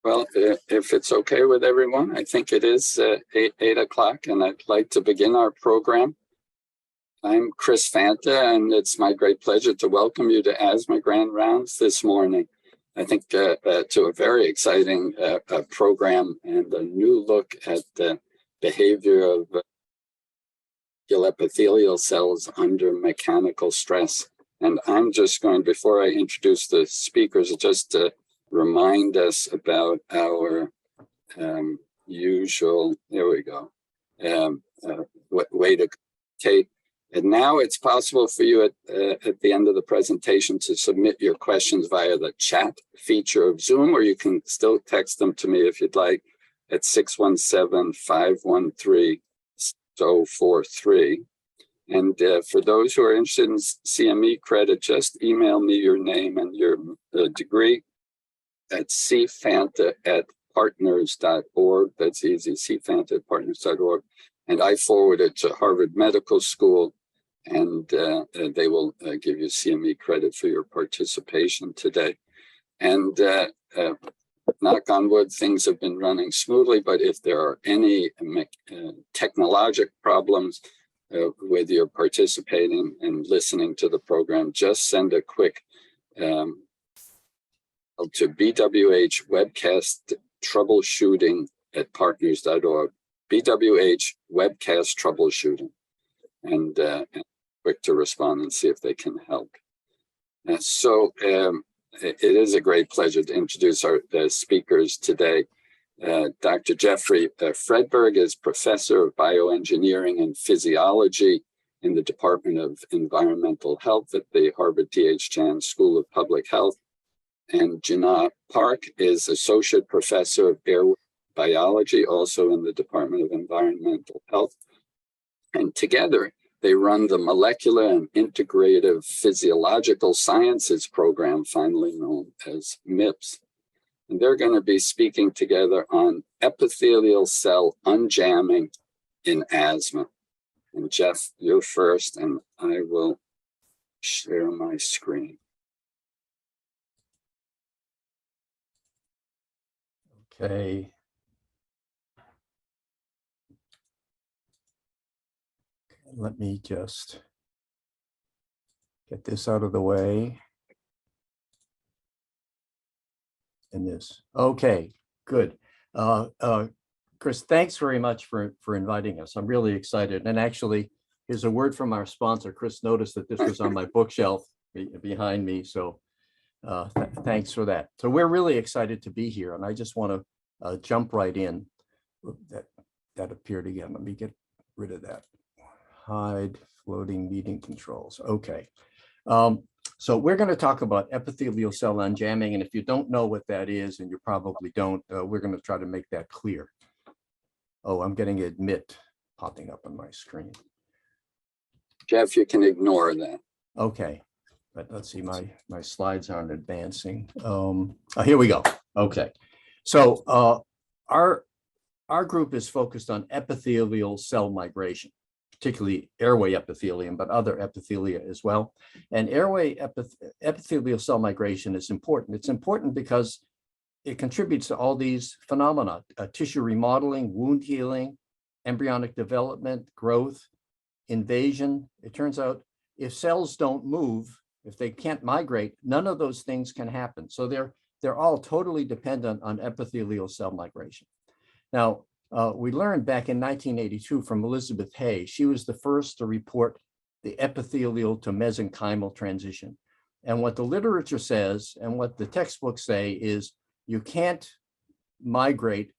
Well, if it's okay with everyone, I think it is 8 o'clock, and I'd like to begin our program. I'm Chris Fanta, and it's my great pleasure to welcome you to Asthma Grand Rounds this morning. I think to a very exciting program and a new look at the behavior of epithelial cells under mechanical stress. And I'm just going, before I introduce the speakers, just to remind us about our usual, there we go, way to take. And now it's possible for you at the end of the presentation to submit your questions via the chat feature of Zoom, or you can still text them to me if you'd like at 617-513-0043. And for those who are interested in CME credit, just email me your name and your degree at cfanta@partners.org. That's easy, cfanta@partners.org. And I forward it to Harvard Medical School, and they will give you CME credit for your participation today. And knock on wood, things have been running smoothly, but if there are any technologic problems with your participating and listening to the program, just send a quick to BWH webcast troubleshooting@partners.org. BWH webcast troubleshooting, and quick to respond and see if they can help. So it is a great pleasure to introduce our speakers today. Dr. Jeffrey Fredberg is professor of bioengineering and physiology in the Department of Environmental Health at the Harvard T.H. Chan School of Public Health. And Jin-Ah Park is associate professor of airway biology, also in the Department of Environmental Health. And together, they run the Molecular and Integrative Physiological Sciences program, finally known as MIPS. And they're going to be speaking together on epithelial cell unjamming in asthma. And Jeff, you're first, and I will share my screen. Okay. Let me just get this out of the way. And this. Okay, good. Chris, thanks very much for inviting us. I'm really excited. And actually, here's a word from our sponsor. Chris noticed that this was on my bookshelf behind me. So thanks for that. So we're really excited to be here. And I just want to jump right in. That appeared again. Let me get rid of that. Hide floating meeting controls. Okay. So we're going to talk about epithelial cell unjamming. And if you don't know what that is, and you probably don't, we're going to try to make that clear. Oh, I'm getting admit popping up on my screen. Jeff, you can ignore that. Okay. But let's see, my slides aren't advancing. Here we go. Okay. So our group is focused on epithelial cell migration, particularly airway epithelium, but other epithelia as well. And airway epithelial cell migration is important. It's important because it contributes to all these phenomena: tissue remodeling, wound healing, embryonic development, growth, invasion. It turns out if cells don't move, if they can't migrate, none of those things can happen. So they're all totally dependent on epithelial cell migration. Now, we learned back in 1982 from Elizabeth Hay. She was the first to report the epithelial to mesenchymal transition. And what the literature says and what the textbooks say is you can't migrate,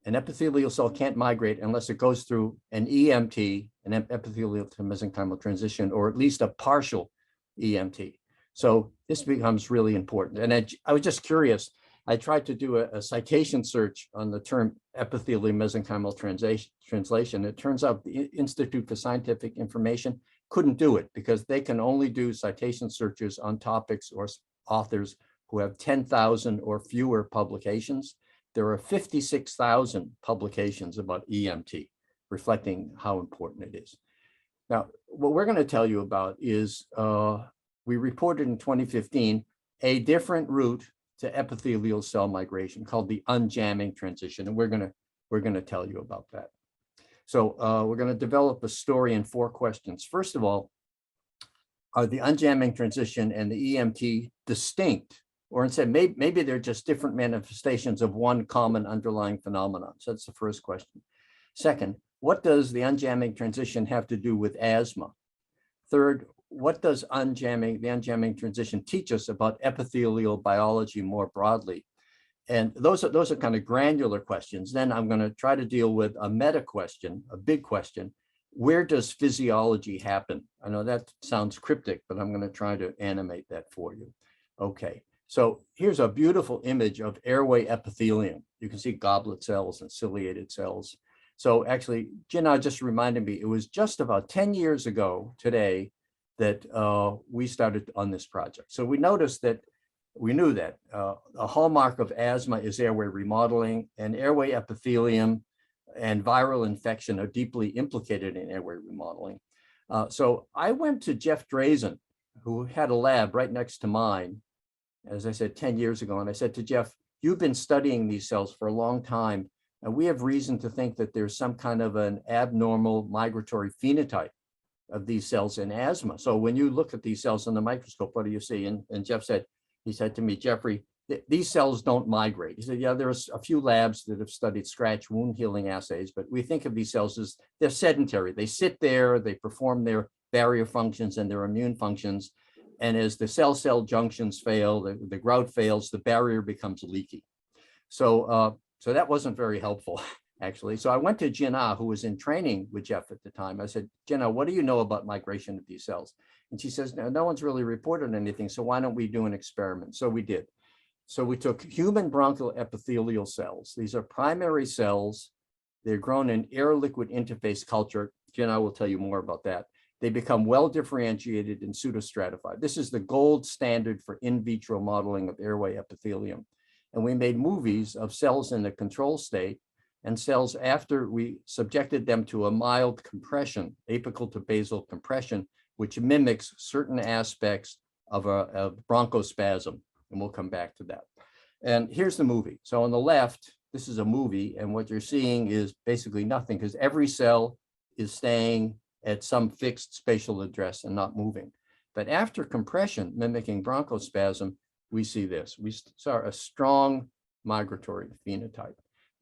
an epithelial cell can't migrate unless it goes through an EMT, an epithelial to mesenchymal transition, or at least a partial EMT. So this becomes really important. And I was just curious. I tried to do a citation search on the term epithelial mesenchymal translation. It turns out the Institute for Scientific Information couldn't do it because they can only do citation searches on topics or authors who have 10,000 or fewer publications. There are 56,000 publications about EMT, reflecting how important it is. Now, what we're going to tell you about is we reported in 2015 a different route to epithelial cell migration called the unjamming transition. And we're going to tell you about that. So we're going to develop a story in 4 questions. First of all, are the unjamming transition and the EMT distinct? Or instead, maybe they're just different manifestations of one common underlying phenomenon. So that's the first question. Second, what does the unjamming transition have to do with asthma? Third, what does the unjamming transition teach us about epithelial biology more broadly? And those are kind of granular questions. Then I'm going to try to deal with a meta question, a big question. Where does physiology happen? I know that sounds cryptic, but I'm going to try to animate that for you. Okay, so here's a beautiful image of airway epithelium. You can see goblet cells and ciliated cells. So actually, Jin-Ah just reminded me, it was just about 10 years ago today that we started on this project. So we noticed that, we knew that a hallmark of asthma is airway remodeling, and airway epithelium and viral infection are deeply implicated in airway remodeling. So I went to Jeff Drazen, who had a lab right next to mine, as I said, 10 years ago. And I said to Jeff, you've been studying these cells for a long time, and we have reason to think that there's some kind of an abnormal migratory phenotype of these cells in asthma. So when you look at these cells in the microscope, what do you see? And Jeff said, he said to me, Jeffrey, these cells don't migrate. He said, yeah, there's a few labs that have studied scratch wound healing assays, but we think of these cells as they're sedentary. They sit there, they perform their barrier functions and their immune functions. And as the cell-cell junctions fail, the grout fails, the barrier becomes leaky. So that wasn't very helpful, actually. So I went to Jin-Ah, who was in training with Jeff at the time. I said, Jin-Ah, what do you know about migration of these cells? And she says, no one's really reported anything, so why don't we do an experiment? So we did. So we took human bronchial epithelial cells. These are primary cells. They're grown in air-liquid interface culture. Jin-Ah will tell you more about that. They become well-differentiated and pseudostratified. This is the gold standard for in vitro modeling of airway epithelium. And we made movies of cells in the control state and cells after we subjected them to a mild compression, apical to basal compression, which mimics certain aspects of a bronchospasm. And we'll come back to that. And here's the movie. So on the left, this is a movie, and what you're seeing is basically nothing, because every cell is staying at some fixed spatial address and not moving. But after compression, mimicking bronchospasm, we see this. We saw a strong migratory phenotype.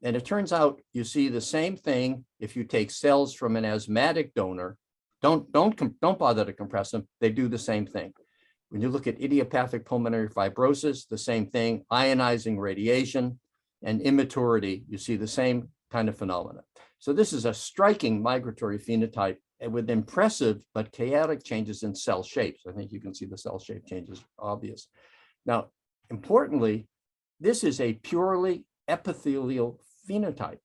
And it turns out you see the same thing if you take cells from an asthmatic donor. Don't bother to compress them. They do the same thing. When you look at idiopathic pulmonary fibrosis, the same thing, ionizing radiation and immaturity, you see the same kind of phenomena. So this is a striking migratory phenotype with impressive but chaotic changes in cell shapes. I think you can see the cell shape changes obvious. Now, importantly, this is a purely epithelial phenotype.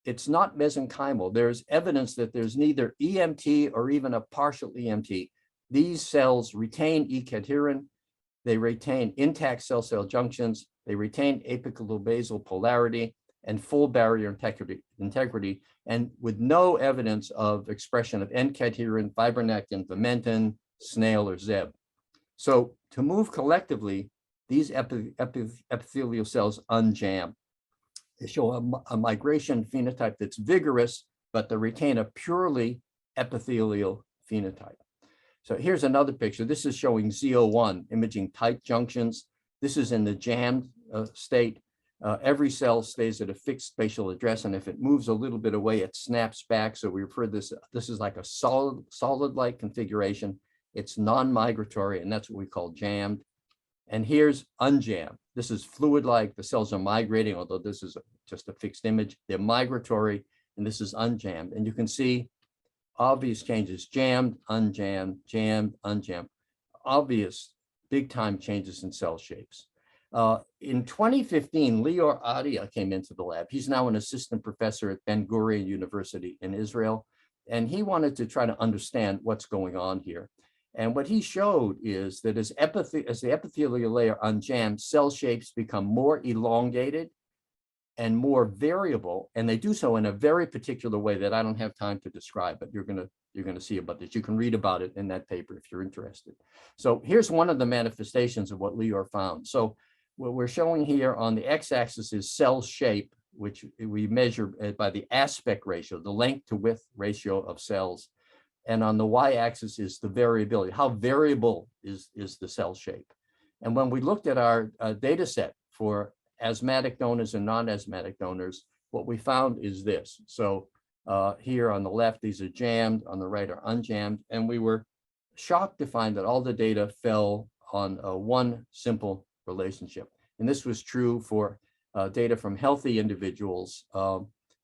It's not mesenchymal. There's evidence that there's neither EMT or even a partial EMT. These cells retain E-cadherin, they retain intact cell-cell junctions, they retain apical to basal polarity and full barrier integrity, and with no evidence of expression of N-cadherin, fibronectin, vimentin, snail, or Zeb. So to move collectively, these epithelial cells unjam. They show a migration phenotype that's vigorous, but they retain a purely epithelial phenotype. So here's another picture. This is showing Z01, imaging tight junctions. This is in the jammed state. Every cell stays at a fixed spatial address, and if it moves a little bit away, it snaps back. So we refer this is like a solid-like configuration. It's non-migratory, and that's what we call jammed. And here's unjammed. This is fluid-like. The cells are migrating, although this is just a fixed image. They're migratory, and this is unjammed. And you can see obvious changes: jammed, unjammed, jammed, unjammed. Obvious big-time changes in cell shapes. In 2015, Lior Adia came into the lab. He's now an assistant professor at Ben Gurion University in Israel, and he wanted to try to understand what's going on here. And what he showed is that as the epithelial layer unjammed, cell shapes become more elongated and more variable, and they do so in a very particular way that I don't have time to describe, but you're gonna see about this. You can read about it in that paper if you're interested. So here's one of the manifestations of what Lior found. So what we're showing here on the x-axis is cell shape, which we measure by the aspect ratio, the length to width ratio of cells. And on the y-axis is the variability. How variable is the cell shape? And when we looked at our data set for asthmatic donors and non-asthmatic donors, what we found is this. So here on the left, these are jammed, on the right are unjammed. And we were shocked to find that all the data fell on one simple relationship. And this was true for data from healthy individuals,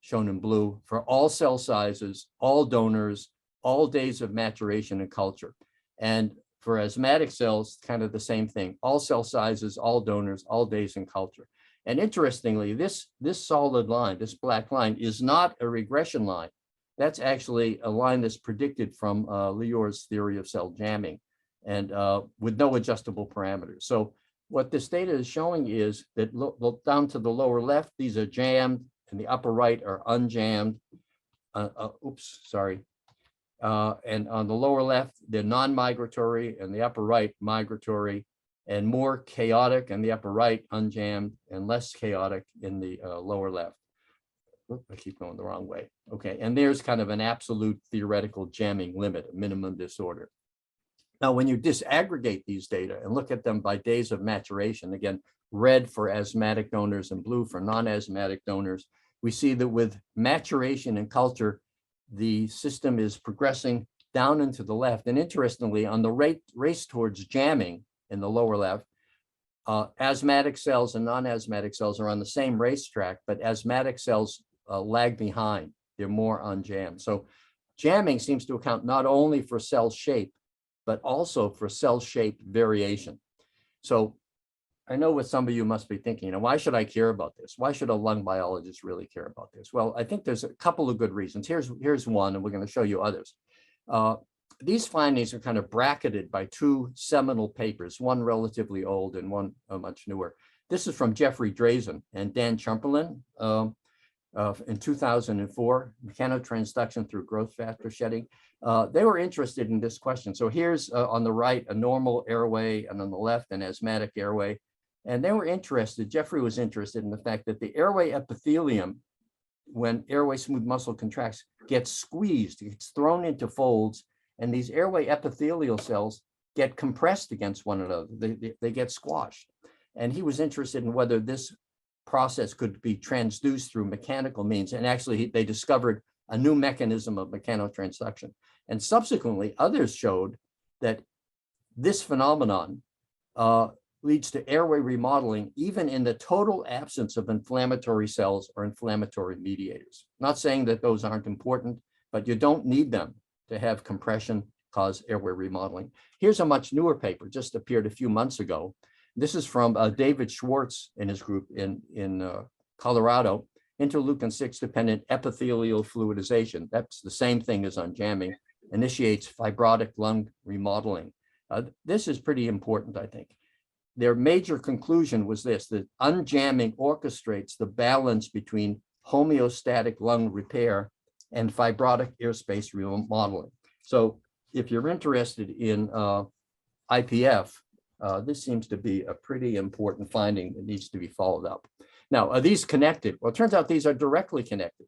shown in blue, for all cell sizes, all donors, all days of maturation and culture. And for asthmatic cells, kind of the same thing, all cell sizes, all donors, all days and culture. And interestingly, this solid line, this black line, is not a regression line. That's actually a line that's predicted from Lior's theory of cell jamming, and with no adjustable parameters. So what this data is showing is that look down to the lower left, these are jammed, and the upper right are unjammed. And on the lower left, they're non-migratory, and the upper right migratory, and more chaotic in the upper right, unjammed, and less chaotic in the lower left. Oops, I keep going the wrong way. Okay, and there's kind of an absolute theoretical jamming limit, a minimum disorder. Now, when you disaggregate these data and look at them by days of maturation, again, red for asthmatic donors and blue for non-asthmatic donors, we see that with maturation and culture, the system is progressing down and to the left. And interestingly, on the race towards jamming in the lower left, asthmatic cells and non-asthmatic cells are on the same racetrack, but asthmatic cells lag behind. They're more unjammed. So jamming seems to account not only for cell shape, but also for cell shape variation. So I know what some of you must be thinking, why should I care about this? Why should a lung biologist really care about this? Well, I think there's a couple of good reasons. Here's one, and we're going to show you others. These findings are kind of bracketed by two seminal papers, one relatively old and one much newer. This is from Jeffrey Drazen and Dan Chamberlain in 2004, mechanotransduction through growth factor shedding. They were interested in this question. So here's on the right, a normal airway, and on the left, an asthmatic airway. And they were interested, Jeffrey was interested in the fact that the airway epithelium, when airway smooth muscle contracts, gets squeezed, gets thrown into folds, and these airway epithelial cells get compressed against one another. They get squashed. And he was interested in whether this process could be transduced through mechanical means. And actually, they discovered a new mechanism of mechanotransduction. And subsequently, others showed that this phenomenon leads to airway remodeling, even in the total absence of inflammatory cells or inflammatory mediators. Not saying that those aren't important, but you don't need them to have compression cause airway remodeling. Here's a much newer paper, just appeared a few months ago. This is from David Schwartz and his group in Colorado, interleukin-6 dependent epithelial fluidization. That's the same thing as unjamming, initiates fibrotic lung remodeling. This is pretty important, I think. Their major conclusion was this, that unjamming orchestrates the balance between homeostatic lung repair and fibrotic airspace remodeling. So if you're interested in IPF, this seems to be a pretty important finding that needs to be followed up. Now, are these connected? Well, it turns out these are directly connected.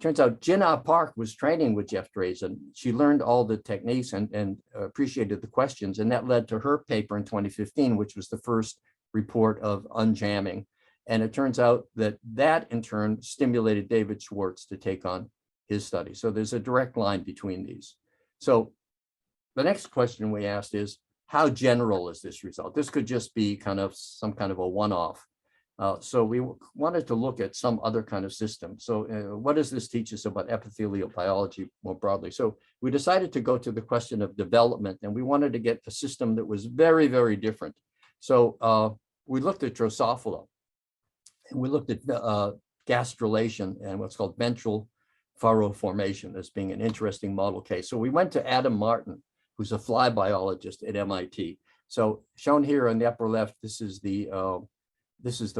Turns out Jin-Ah Park was training with Jeff Drazen. She learned all the techniques and appreciated the questions, and that led to her paper in 2015, which was the first report of unjamming. And it turns out that in turn stimulated David Schwartz to take on his study. So there's a direct line between these. So the next question we asked is, how general is this result? This could just be some kind of a one-off. So we wanted to look at some other kind of system. So what does this teach us about epithelial biology more broadly? So we decided to go to the question of development, and we wanted to get a system that was very, very different. So we looked at Drosophila, and we looked at gastrulation and what's called ventral furrow formation as being an interesting model case. So we went to Adam Martin, who's a fly biologist at MIT. So shown here on the upper left, this is the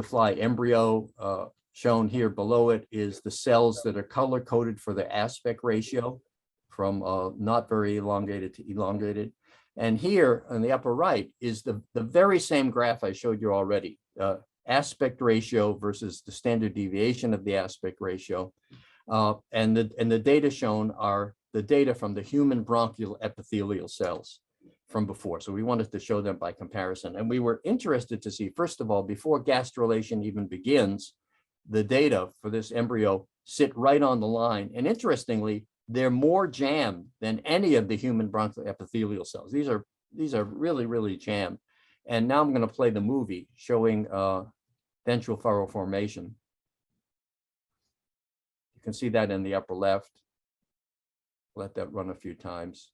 fly embryo. Shown here below it is the cells that are color coded for the aspect ratio from not very elongated to elongated. And here on the upper right is the very same graph I showed you already. aspect ratio versus the standard deviation of the aspect ratio. And the data shown are the data from the human bronchial epithelial cells from before. So we wanted to show them by comparison. And we were interested to see, first of all, before gastrulation even begins, the data for this embryo sit right on the line. And interestingly, they're more jammed than any of the human bronchial epithelial cells. These are really, really jammed. And now I'm going to play the movie showing ventral furrow formation. You can see that in the upper left. Let that run a few times.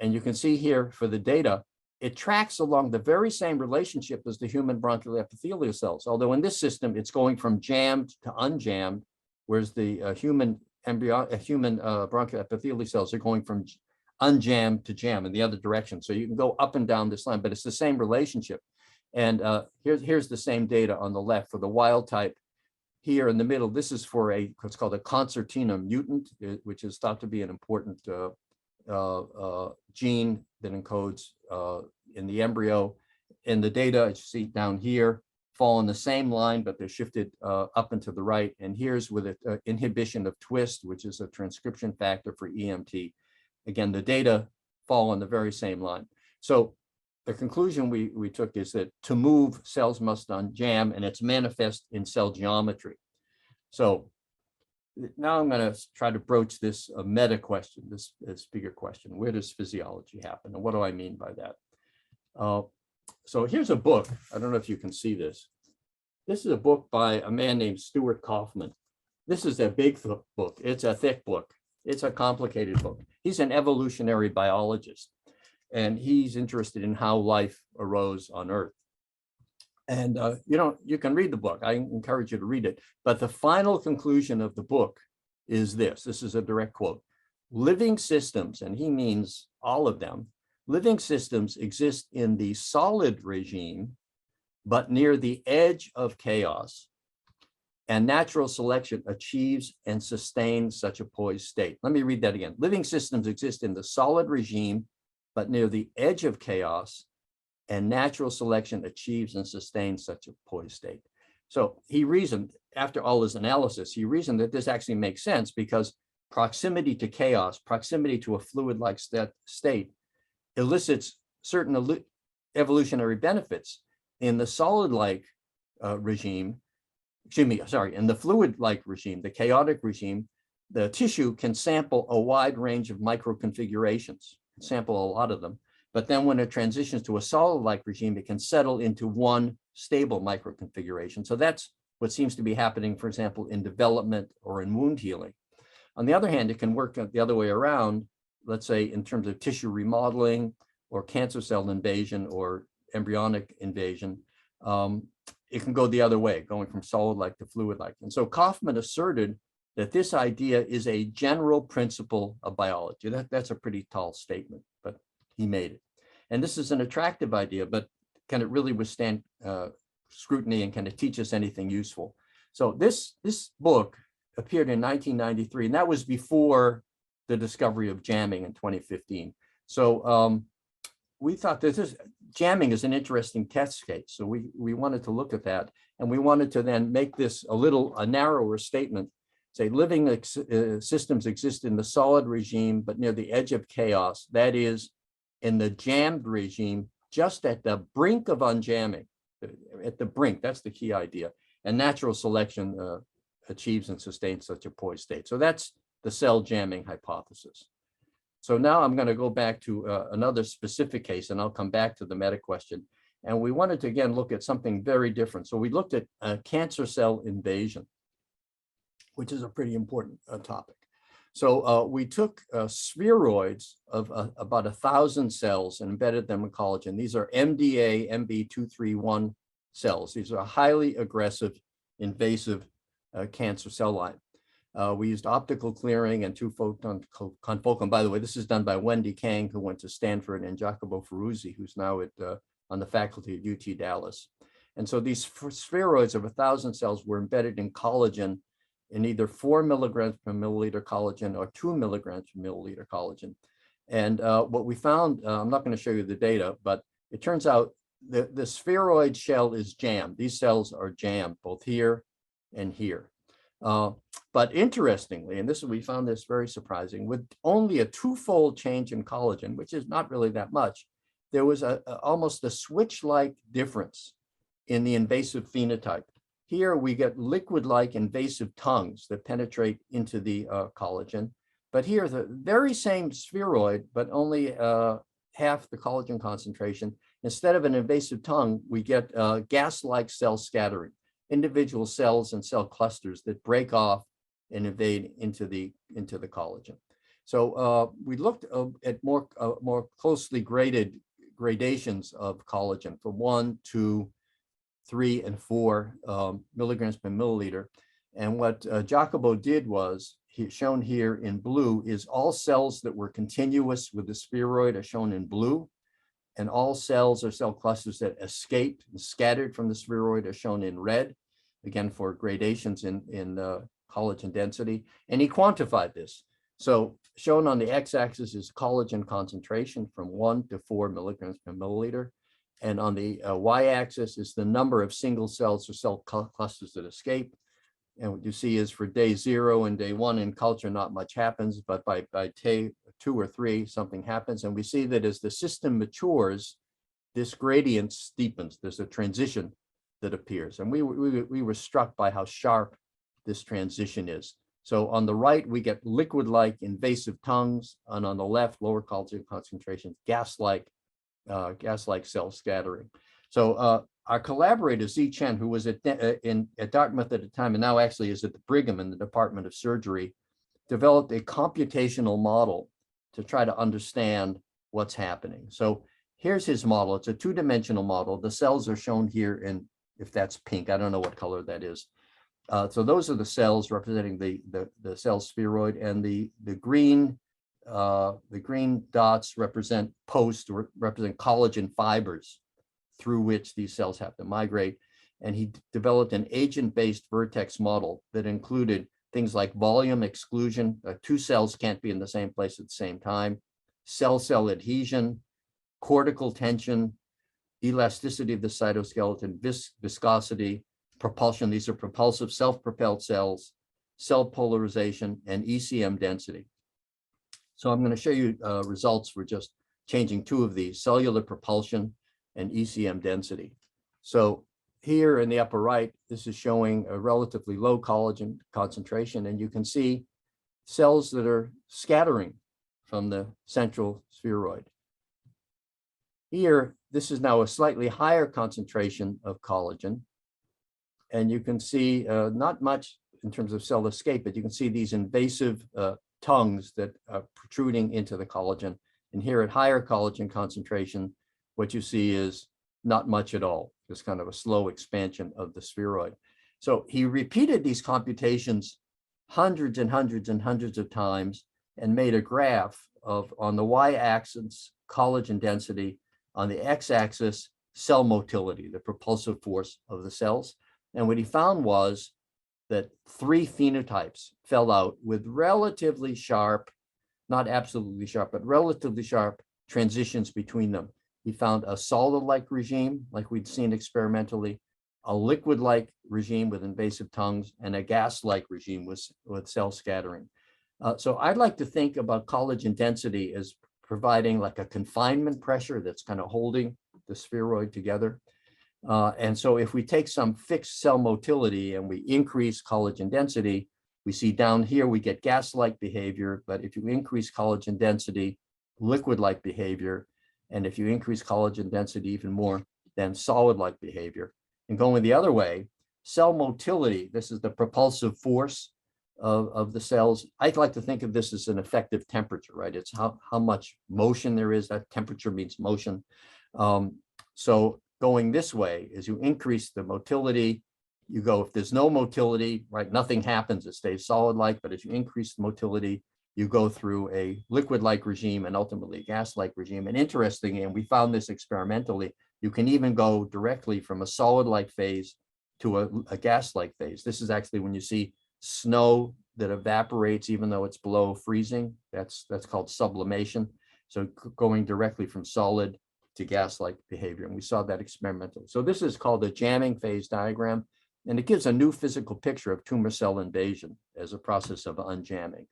And you can see here for the data, it tracks along the very same relationship as the human bronchial epithelial cells. Although in this system, it's going from jammed to unjammed, whereas the human bronchial epithelial cells are going from unjammed to jam in the other direction. So you can go up and down this line, but it's the same relationship. And here's the same data on the left for the wild type. Here in the middle, this is for what's called a concertina mutant, which is thought to be an important gene that encodes in the embryo. And the data, as you see down here, fall in the same line, but they're shifted up and to the right. And here's with an inhibition of twist, which is a transcription factor for EMT. Again, the data fall on the very same line. So the conclusion we took is that to move, cells must unjam, and it's manifest in cell geometry. So now I'm going to try to broach this meta question, this bigger question. Where does physiology happen? And what do I mean by that? So here's a book. I don't know if you can see this. This is a book by a man named Stuart Kaufman. This is a big book. It's a thick book. It's a complicated book. He's an evolutionary biologist, and he's interested in how life arose on Earth. And you can read the book. I encourage you to read it. But the final conclusion of the book is this. This is a direct quote. Living systems, and he means all of them, living systems exist in the solid regime, but near the edge of chaos. And natural selection achieves and sustains such a poised state. Let me read that again. Living systems exist in the solid regime, but near the edge of chaos, and natural selection achieves and sustains such a poised state. So he reasoned, after all his analysis, he reasoned that this actually makes sense because proximity to chaos, proximity to a fluid-like state elicits certain evolutionary benefits. In the solid-like regime, in the fluid-like regime, the chaotic regime, the tissue can sample a wide range of microconfigurations, sample a lot of them. But then when it transitions to a solid-like regime, it can settle into one stable microconfiguration. So that's what seems to be happening, for example, in development or in wound healing. On the other hand, it can work the other way around, let's say in terms of tissue remodeling or cancer cell invasion or embryonic invasion. It can go the other way, going from solid-like to fluid-like. And so Kaufman asserted that this idea is a general principle of biology. That's a pretty tall statement, but he made it. And this is an attractive idea, but can it really withstand scrutiny, and can it teach us anything useful? So this book appeared in 1993, and that was before the discovery of jamming in 2015. So we thought jamming is an interesting test case. So we wanted to look at that, and we wanted to then make this a narrower statement, say living systems exist in the solid regime, but near the edge of chaos. That is, in the jammed regime, just at the brink of unjamming, at the brink, that's the key idea. And natural selection achieves and sustains such a poised state. So that's the cell jamming hypothesis. So now I'm going to go back to another specific case, and I'll come back to the meta question. And we wanted to, again, look at something very different. So we looked at cancer cell invasion, which is a pretty important topic. So we took spheroids of about 1,000 cells and embedded them in collagen. These are MDA MB231 cells. These are a highly aggressive, invasive cancer cell line. We used optical clearing and 2-photon confocal. By the way, this is done by Wendy Kang, who went to Stanford, and Jacopo Ferruzzi, who's now on the faculty at UT Dallas. And so these spheroids of 1,000 cells were embedded in collagen in either 4 milligrams per milliliter collagen or 2 milligrams per milliliter collagen. And what we found, I'm not going to show you the data, but it turns out the spheroid shell is jammed. These cells are jammed both here and here. But interestingly, and we found this very surprising, with only a twofold change in collagen, which is not really that much, there was almost a switch-like difference in the invasive phenotype. Here we get liquid-like invasive tongues that penetrate into the collagen. But here, the very same spheroid, but only half the collagen concentration. Instead of an invasive tongue, we get gas-like cell scattering, individual cells and cell clusters that break off and invade into the collagen. So we looked at more closely graded gradations of collagen from 1, 2, 3, and 4 milligrams per milliliter. And what Jacobo did was, shown here in blue, is all cells that were continuous with the spheroid are shown in blue, and all cells or cell clusters that escaped and scattered from the spheroid are shown in red, again for gradations in collagen density. And he quantified this. So shown on the x-axis is collagen concentration from 1 to 4 milligrams per milliliter. And on the y-axis is the number of single cells or cell clusters that escape. And what you see is for day 0 and day 1 in culture, not much happens, but by day 2 or 3, something happens. And we see that as the system matures, this gradient steepens. There's a transition that appears. And we were struck by how sharp this transition is. So on the right, we get liquid-like invasive tongues, and on the left, lower collagen concentrations, gas-like cell scattering. So our collaborator, Zi Chen, who was at Dartmouth at the time and now actually is at the Brigham in the Department of Surgery, developed a computational model to try to understand what's happening. So here's his model. It's a two-dimensional model. The cells are shown here in, if that's pink, I don't know what color that is. So those are the cells representing the cell spheroid, and the green dots represent represent collagen fibers through which these cells have to migrate. And he developed an agent-based vertex model that included things like volume exclusion. 2 cells can't be in the same place at the same time, cell-cell adhesion, cortical tension, elasticity of the cytoskeleton, viscosity, propulsion. These are propulsive self-propelled cells, cell polarization, and ECM density. So I'm going to show you results for just changing 2 of these, cellular propulsion and ECM density. So here in the upper right, this is showing a relatively low collagen concentration, and you can see cells that are scattering from the central spheroid. Here, this is now a slightly higher concentration of collagen, and you can see not much in terms of cell escape, but you can see these invasive tongues that are protruding into the collagen. And here at higher collagen concentration, what you see is not much at all, just kind of a slow expansion of the spheroid. So he repeated these computations hundreds and hundreds and hundreds of times and made a graph of, on the y-axis, collagen density, on the x-axis, cell motility, the propulsive force of the cells. And what he found was that 3 phenotypes fell out with relatively sharp, not absolutely sharp, but relatively sharp transitions between them. He found a solid-like regime, like we'd seen experimentally, a liquid-like regime with invasive tongues, and a gas-like regime with cell scattering. So I'd like to think about collagen density as providing like a confinement pressure that's kind of holding the spheroid together. And so if we take some fixed cell motility and we increase collagen density, we see down here we get gas-like behavior, but if you increase collagen density, liquid-like behavior, and if you increase collagen density even more, then solid-like behavior. And going the other way, cell motility, this is the propulsive force of the cells. I'd like to think of this as an effective temperature, right? It's how much motion there is. That temperature means motion. So going this way, as you increase the motility, you go, if there's no motility, right, nothing happens, it stays solid-like, but as you increase the motility, you go through a liquid-like regime and ultimately a gas-like regime. And interestingly, and we found this experimentally, you can even go directly from a solid-like phase to a gas-like phase. This is actually when you see snow that evaporates even though it's below freezing. That's called sublimation. So going directly from solid to gas-like behavior. And we saw that experimentally. So this is called a jamming phase diagram. And it gives a new physical picture of tumor cell invasion as a process of unjamming.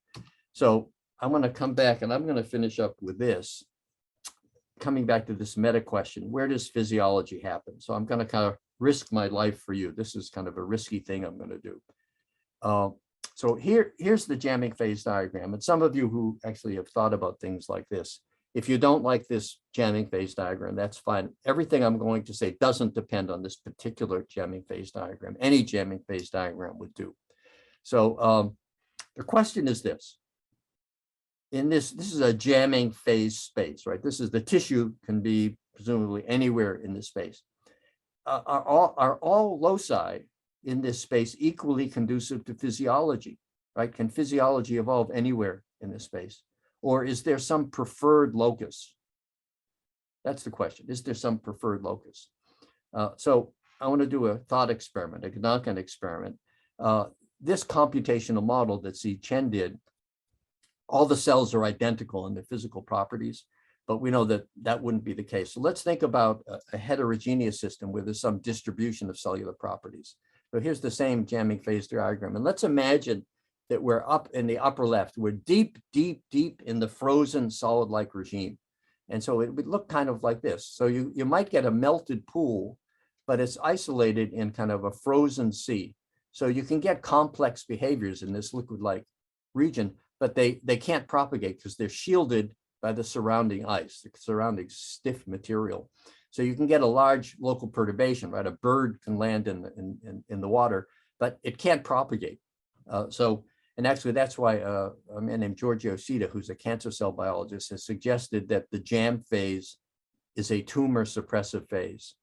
So I'm going to come back and I'm going to finish up with this, coming back to this meta question, where does physiology happen? So I'm going to kind of risk my life for you. This is kind of a risky thing I'm going to do. So here's the jamming phase diagram. And some of you who actually have thought about things like this, if you don't like this jamming phase diagram, that's fine. Everything I'm going to say doesn't depend on this particular jamming phase diagram. Any jamming phase diagram would do. So the question is this. In this is a jamming phase space, right? This is the tissue, can be presumably anywhere in this space. Are all loci in this space equally conducive to physiology, right? Can physiology evolve anywhere in this space? Or is there some preferred locus? That's the question. Is there some preferred locus? So I want to do a thought experiment, a Gedanken experiment. This computational model that C. Chen did, all the cells are identical in their physical properties, but we know that that wouldn't be the case. So let's think about a heterogeneous system where there's some distribution of cellular properties. So here's the same jamming phase diagram. And let's imagine that we're up in the upper left. We're deep, deep, deep in the frozen solid-like regime. And so it would look kind of like this. So you might get a melted pool, but it's isolated in kind of a frozen sea. So you can get complex behaviors in this liquid-like region, but they can't propagate because they're shielded by the surrounding ice, the surrounding stiff material. So you can get a large local perturbation, right? A bird can land in the water, but it can't propagate. And actually that's why a man named Giorgio Sita, who's a cancer cell biologist, has suggested that the jam phase is a tumor suppressive phase.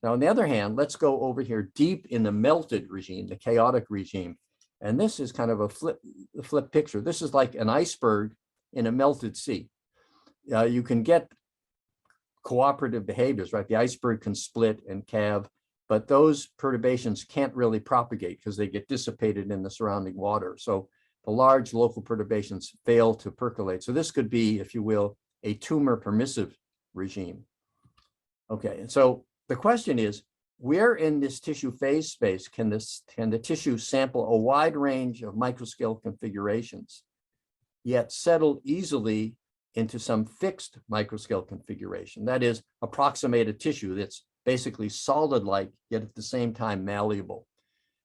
Now, on the other hand, let's go over here deep in the melted regime, the chaotic regime. And this is kind of a flip picture. This is like an iceberg in a melted sea. You can get cooperative behaviors, right? The iceberg can split and calve, but those perturbations can't really propagate because they get dissipated in the surrounding water. So the large local perturbations fail to percolate. So this could be, if you will, a tumor permissive regime. Okay, and so the question is, where in this tissue phase space can the tissue sample a wide range of microscale configurations, yet settle easily into some fixed microscale configuration? That is, approximate a tissue that's basically solid-like, yet at the same time malleable.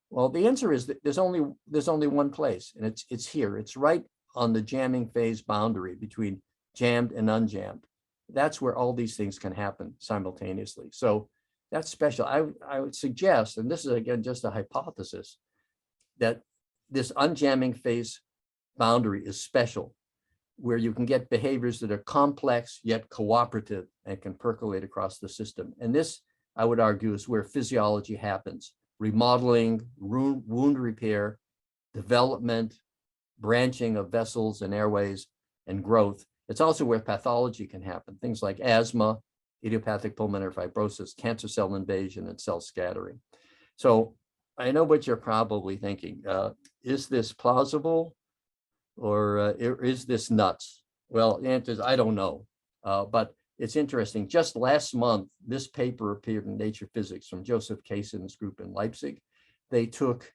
Well, the answer is that there's only one place, and it's here. It's right on the jamming phase boundary between jammed and unjammed. That's where all these things can happen simultaneously. So that's special. I would suggest, and this is again just a hypothesis, that this unjamming phase boundary is special, where you can get behaviors that are complex yet cooperative and can percolate across the system. And this, I would argue, is where physiology happens: remodeling, wound repair, development, branching of vessels and airways, and growth. It's also where pathology can happen, things like asthma, idiopathic pulmonary fibrosis, cancer cell invasion, and cell scattering. So I know what you're probably thinking. Is this plausible, or is this nuts? Well, the answer is I don't know, but it's interesting. Just last month, this paper appeared in Nature Physics from Joseph Kaysen's group in Leipzig. They took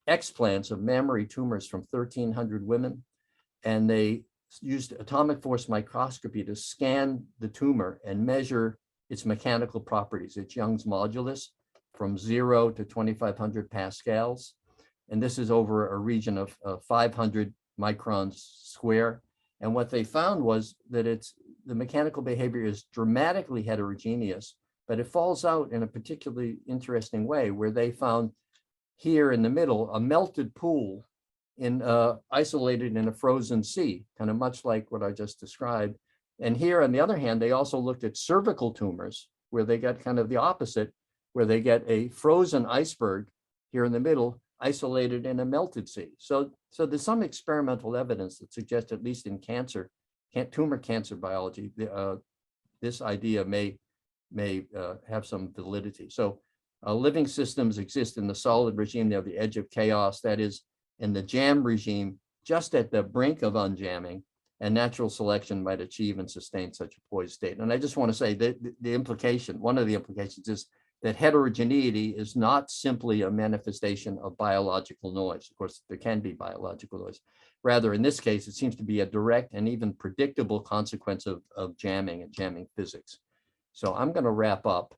explants of mammary tumors from 1,300 women, and they used atomic force microscopy to scan the tumor and measure its mechanical properties, its Young's modulus, from 0 to 2,500 pascals. And this is over a region of 500 microns square. And what they found was that the mechanical behavior is dramatically heterogeneous, but it falls out in a particularly interesting way, where they found here in the middle a melted pool isolated in a frozen sea, kind of much like what I just described. And here, on the other hand, they also looked at cervical tumors, where they get kind of the opposite, where they get a frozen iceberg here in the middle, isolated in a melted sea. So there's some experimental evidence that suggests, at least in tumor cancer biology, this idea may have some validity. So living systems exist in the solid regime near the edge of chaos, that is, in the jam regime, just at the brink of unjamming, and natural selection might achieve and sustain such a poised state. And I just want to say that the implication, one of the implications is that heterogeneity is not simply a manifestation of biological noise. Of course, there can be biological noise. Rather, in this case, it seems to be a direct and even predictable consequence of jamming and jamming physics. So I'm going to wrap up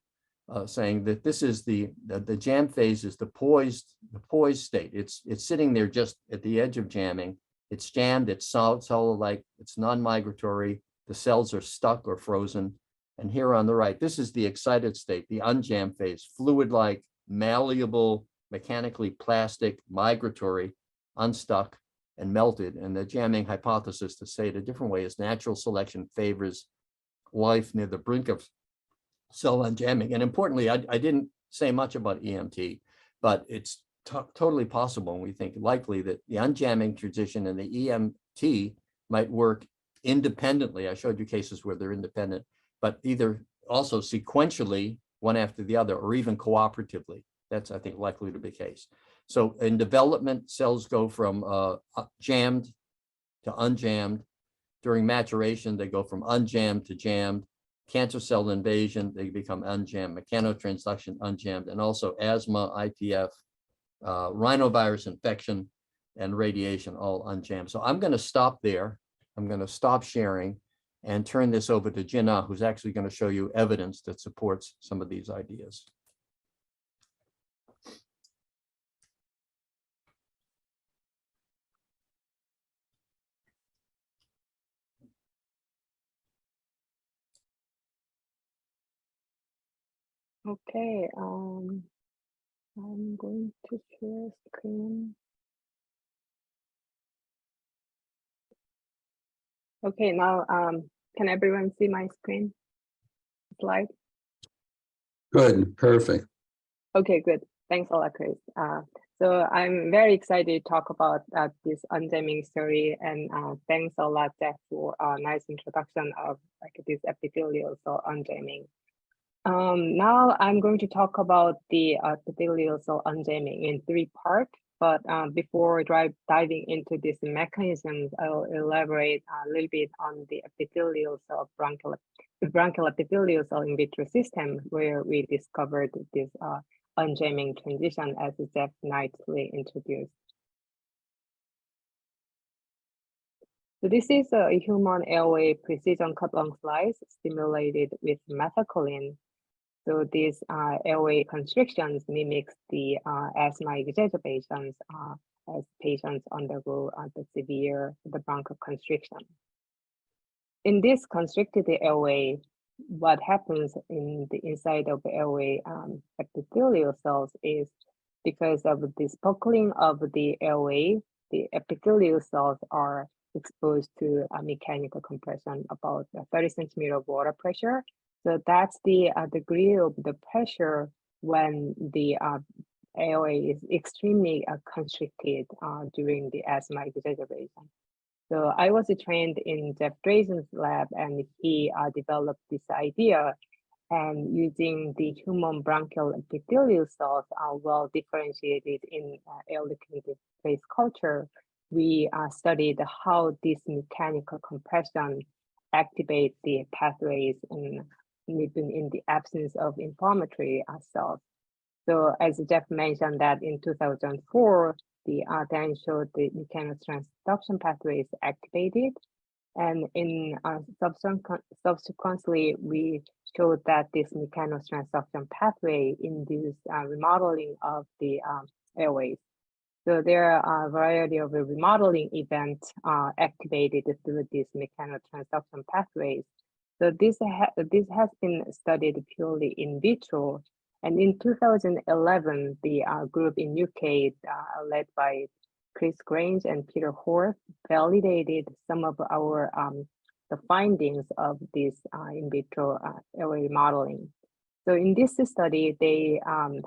saying that this is the jam phase is the poised state. It's sitting there just at the edge of jamming. It's jammed, it's solid-like, it's non-migratory, the cells are stuck or frozen. And here on the right, this is the excited state, the unjammed phase, fluid-like, malleable, mechanically plastic, migratory, unstuck, and melted. And the jamming hypothesis, to say it a different way, is natural selection favors life near the brink of cell unjamming. And importantly, I didn't say much about EMT, but it's totally possible, and we think likely, that the unjamming transition and the EMT might work independently. I showed you cases where they're independent, but either also sequentially, one after the other, or even cooperatively. That's, I think, likely to be the case. So in development, cells go from jammed to unjammed. During maturation, they go from unjammed to jammed. Cancer cell invasion, they become unjammed. Mechanotransduction, unjammed, and also asthma, IPF, rhinovirus infection, and radiation, all unjammed. So I'm going to stop there. I'm going to stop sharing and turn this over to Jin-Ah, who's actually going to show you evidence that supports some of these ideas. Okay, I'm going to share screen. Okay, now can everyone see my screen slide? Good, perfect. Okay, good. Thanks a lot, Chris. So I'm very excited to talk about this unjamming story, and thanks a lot, Jeff, for a nice introduction of this epithelial cell unjamming. Now I'm going to talk about the epithelial cell unjamming in 3 parts, but before diving into these mechanisms, I'll elaborate a little bit on the epithelial cell bronchial epithelial cell in vitro system, where we discovered this unjamming transition, as Jeff nicely introduced. So this is a human airway precision cut lung slice stimulated with methacholine. So these airway constrictions mimics the asthma exacerbations as patients undergo the bronchoconstriction. In this constricted airway, what happens in the inside of the airway epithelial cells is, because of this buckling of the airway, the epithelial cells are exposed to mechanical compression, about 30 centimeter of water pressure. So that's the degree of the pressure when the airway is extremely constricted during the asthma exacerbation. So I was trained in Jeff Drazen's lab, and he developed this idea. And using the human bronchial epithelial cells well differentiated in air-liquid phase culture, we studied how this mechanical compression activates the pathways even in the absence of inflammatory cells. So as Jeff mentioned, that in 2004, the Dan showed the mechanotransduction pathways activated. And in subsequently, we showed that this mechanotransduction pathway induced remodeling of the airways. So there are a variety of remodeling events activated through these mechanotransduction pathways. So this has been studied purely in vitro. And in 2011, the group in UK led by Chris Grange and Peter Horth validated some of our the findings of this in vitro airway remodeling. So in this study, they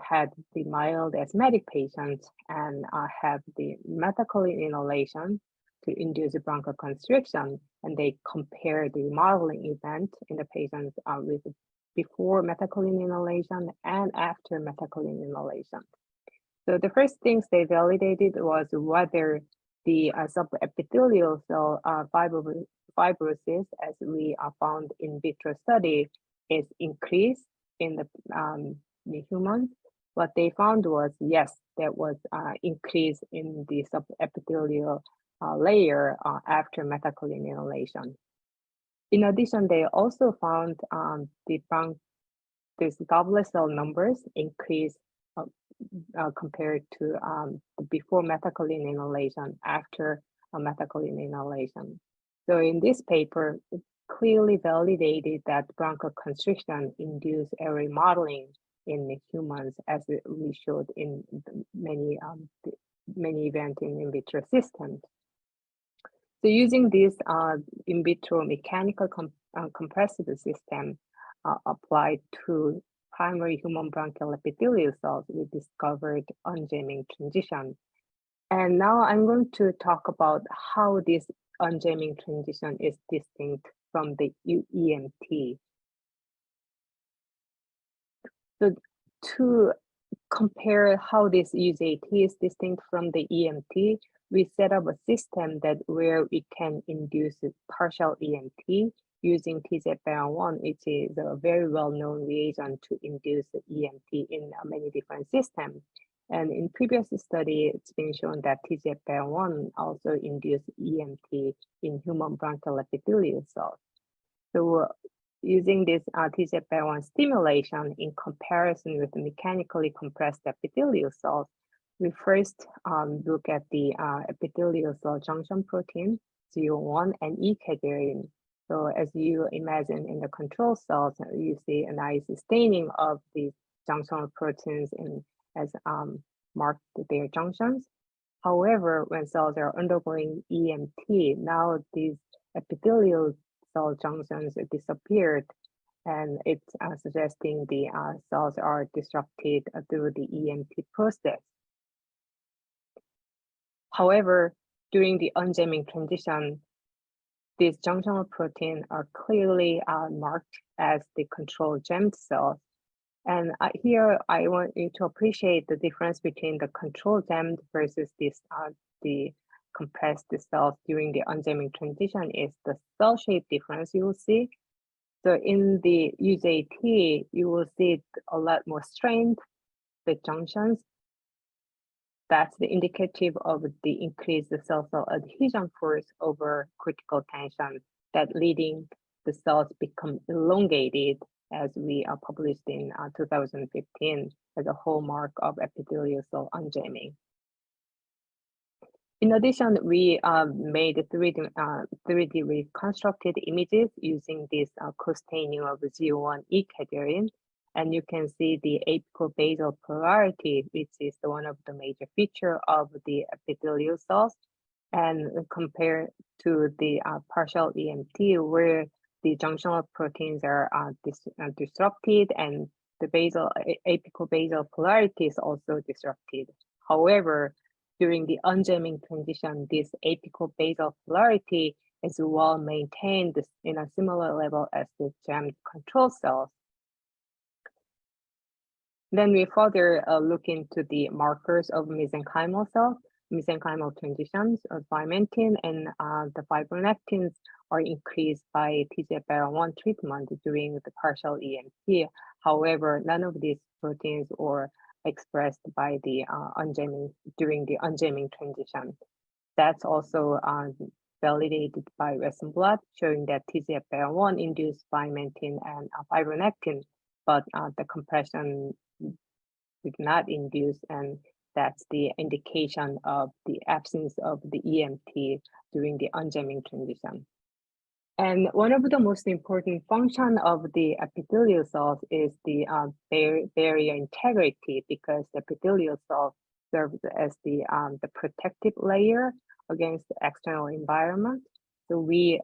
had the mild asthmatic patients and have the methacholine inhalation to induce bronchoconstriction, and they compared the remodeling event in the patients with before methacholine inhalation and after methacholine inhalation. So the first things they validated was whether the subepithelial cell fibrosis, as we found in vitro study, is increased in the humans. What they found was, yes, there was increase in the subepithelial layer after methacholine inhalation. In addition, they also found this doublet cell numbers increase compared to before methacholine inhalation, after methacholine inhalation. So in this paper, it clearly validated that bronchoconstriction induced airway modeling in the humans, as we showed in many events in vitro systems. So using this in vitro mechanical compressive system applied to primary human bronchial epithelial cells, we discovered unjamming transition. And now I'm going to talk about how this unjamming transition is distinct from the EMT. So to compare how this UJT is distinct from the EMT, we set up a system that where we can induce partial EMT using TZF-1, which is a very well-known reagent to induce EMT in many different systems. And in previous study, it's been shown that TZF-1 also induces EMT in human bronchial epithelial cells. So using this TZF-1 stimulation in comparison with mechanically compressed epithelial cells, we first look at the epithelial cell junction protein, CO1 and E-cadherin. So as you imagine in the control cells, you see a nice staining of these junctional proteins as marked their junctions. However, when cells are undergoing EMT, now these epithelial cell junctions disappeared, and it's suggesting the cells are disrupted through the EMT process. However, during the unjamming transition, these junctional proteins are clearly marked as the control jammed cells. And here I want you to appreciate the difference between the control jammed versus this the compressed cells during the unjamming transition is the cell shape difference you will see. So in the UJT, you will see a lot more strength, the junctions. That's the indicative of the increased cell-cell adhesion force over critical tension that leading the cells become elongated, as we published in 2015 as a hallmark of epithelial cell unjamming. In addition, we made 3D reconstructed images using this co-staining of CO1 E-cadherin, and you can see the apical-basal polarity, which is one of the major features of the epithelial cells, and compared to the partial EMT, where the junctional proteins are disrupted and the apical-basal polarity is also disrupted. However, during the unjamming transition, this apical-basal polarity is well maintained in a similar level as the jammed control cells. Then we further look into the markers of mesenchymal cells, mesenchymal transitions of vimentin, and the fibronectins are increased by TZF-1 treatment during the partial EMT. However, none of these proteins are expressed by the unjamming during the unjamming transition. That's also validated by Western blot, showing that TZF-1 induced vimentin and fibronectin, but the compression did not induce, and that's the indication of the absence of the EMT during the unjamming transition. And one of the most important function of the epithelial cells is the barrier integrity, because the epithelial cell serves as the protective layer against the external environment. So we